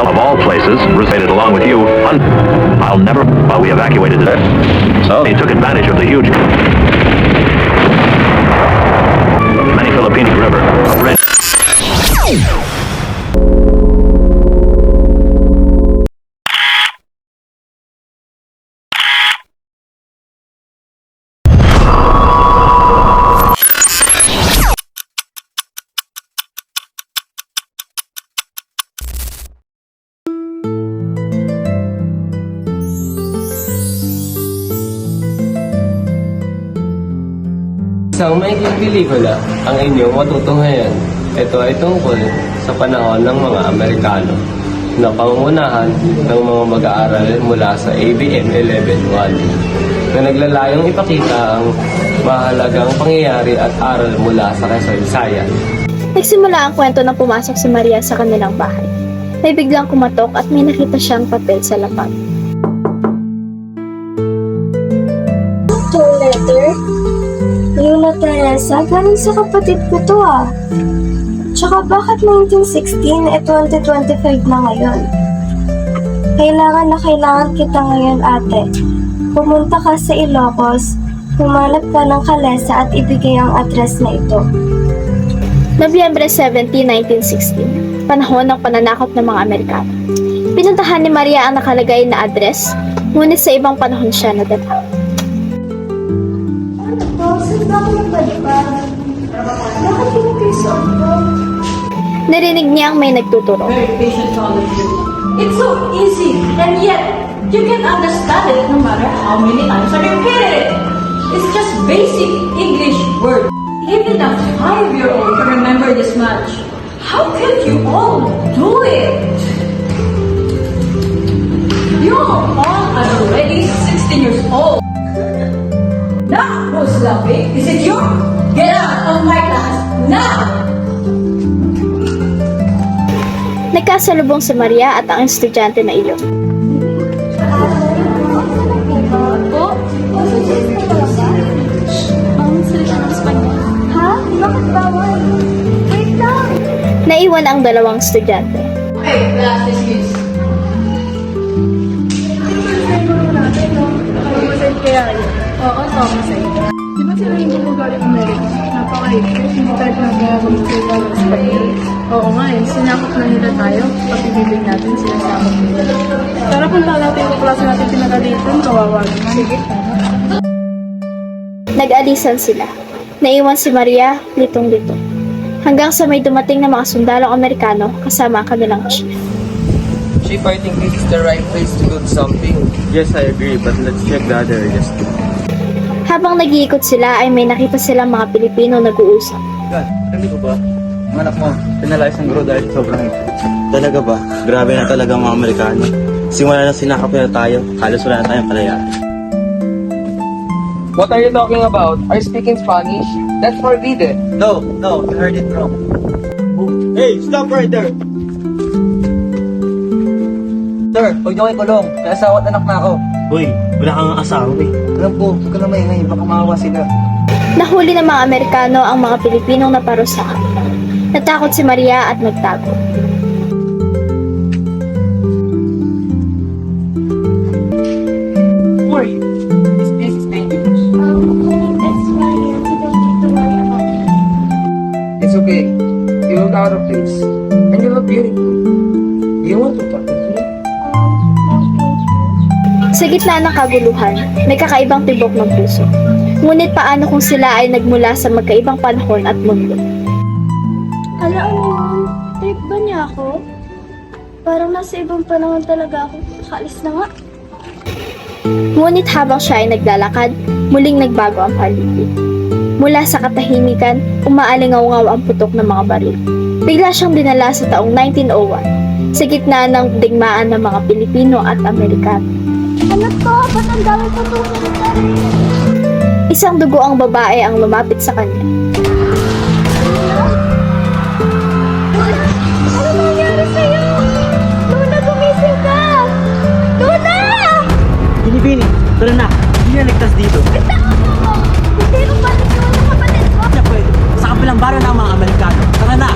of all places, resided along with you. I'll never. While we evacuated it, so they took advantage of the huge. Many Philippine River. Isang maikling pelikula ang inyong matutunghayan. Ito ay tungkol sa panahon ng mga Amerikano na pangungunahan ng mga mag-aaral mula sa ABM 11-1 na naglalayong ipakita ang mahalagang pangyayari at aral mula sa kasaysayan. Nagsimula ang kwento nang pumasok si Maria sa kanilang bahay. May biglang kumatok at may nakita siyang papel sa lapag. Ito, letter? Lola Teresa, galing sa kapatid ko to ah. Tsaka bakit 1916 eh 2025 na ngayon? Kailangan kita ngayon ate. Pumunta ka sa Ilocos, humanap ka ng kalesa at ibigay ang address na ito. Nobyembre 17, 1916, panahon ng pananakop ng mga Amerikano. Pinuntahan ni Maria ang nakalagay na address, ngunit sa ibang panahon siya nadala. Bakit pinipisuan ko? Narinig niyang may nagtuturo. It's so easy, and yet you can understand it no matter how many times I repeat it. It's just basic English words. Even a 5-year-old can remember this much. How can you all do it? You all are already 16 years old. Now, who's laughing? Is it you? Get out of my class now! Nagkasalubong si Maria at ang estudyante na iyon. Ha? Bakit bawal? Wait lang! Naiwan ang dalawang estudyante. Okay, class dismissed. Oo, Thomas eh. Di ba sila hindi mo galing Amerika? Napaka-higpit, hindi tayo nagagawa sila ng Spain. Oo nga eh, sinakot na nila tayo. Pati bibig natin, sinasakot nila. Tara punta natin yung klase natin pinagalitan, kawawa naman. Sige. Nag-alisan sila. Naiwan si Maria, litong-lito. Hanggang sa may dumating na mga sundalong Amerikano kasama ang kanilang chief. Chief, I think this is the right place to do something. Yes, I agree, but let's check the other areas too. Habang nag-iikot sila ay may nakita silang mga Pilipino nag-uusap. God, alam ko ba? Ang anak mo, pinalayas ng guro dahil sobrang higpit. Talaga ba? Grabe na talaga ang mga Amerikano. Simula na sinakap nila tayo, halos wala na tayong kalayaan. What are you talking about? Are you speaking Spanish? That's forbidden. No, you heard it wrong. Hey, stop right there! Sir, huwag niyo kayo kulong. May asawa at anak na ako. Uy, wala kang asawa eh. Alam ko, huwag ka na maingay. Baka maawa sila. Nahuli ng mga Amerikano ang mga Pilipinong naparusahan. Natakot si Maria at nagtago. Who are you? This place is dangerous. That's why you don't need to worry about it. It's okay. You look out of place. And you look beautiful. You want to talk with me? Sa gitna ng kaguluhan, may kakaibang tibok ng puso. Ngunit paano kung sila ay nagmula sa magkaibang panahon at mundo? Alam mo yun, trip ba niya ako? Parang nasa ibang panahon talaga ako. Kaalis na nga. Ngunit habang siya ay naglalakad, muling nagbago ang paligid. Mula sa katahimikan, umaalingaw-ngaw ang putok ng mga baril. Bigla siyang dinala sa taong 1901, sa gitna ng digmaan ng mga Pilipino at Amerikano. Anak ko, ba't ang dami patungkol sa Isang dugo ang babae ang lumapit sa kanya. Ano nangyari sa'yo? Luna, gumising ka! Luna! Binibini, tara na. Hindi na ligtas dito. Bitawan mo ko! Hindi mo balik yun ang kapatid ko! Hindi pwede. Sa kabilang bara ng mga Amerikano. Tara na.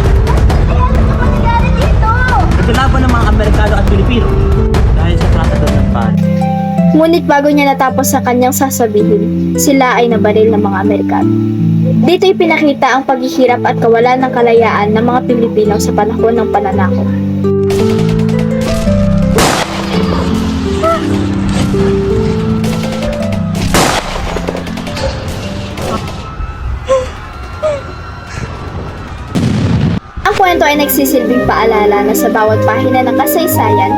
Ay, ano ka ba nangyari dito? Naglalaban ng mga Amerikano at Ngunit bago niya natapos sa kanyang sasabihin, sila ay nabaril ng mga Amerikano. Dito ipinakita ang paghihirap at kawalan ng kalayaan ng mga Pilipino sa panahon ng pananakop. Ang kwento ay nagsisilbing paalala na sa bawat pahina ng kasaysayan,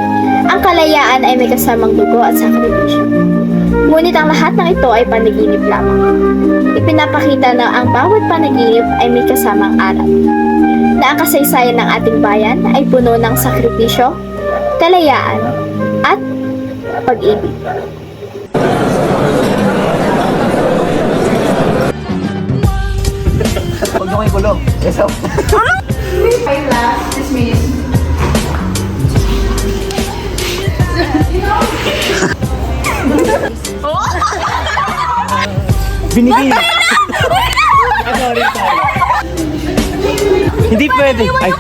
ang kalayaan ay may kasamang dugo at sakripisyo. Ngunit ang lahat ng ito ay panaginip lamang. Ipinapakita na ang bawat panaginip ay may kasamang aral. Na ang kasaysayan ng ating bayan ay puno ng sakripisyo, kalayaan, at pag-ibig. Huwag nyo kayo kulong. Yes, up. Hi class, dismiss. Binigay. Hindi pwede. Ay.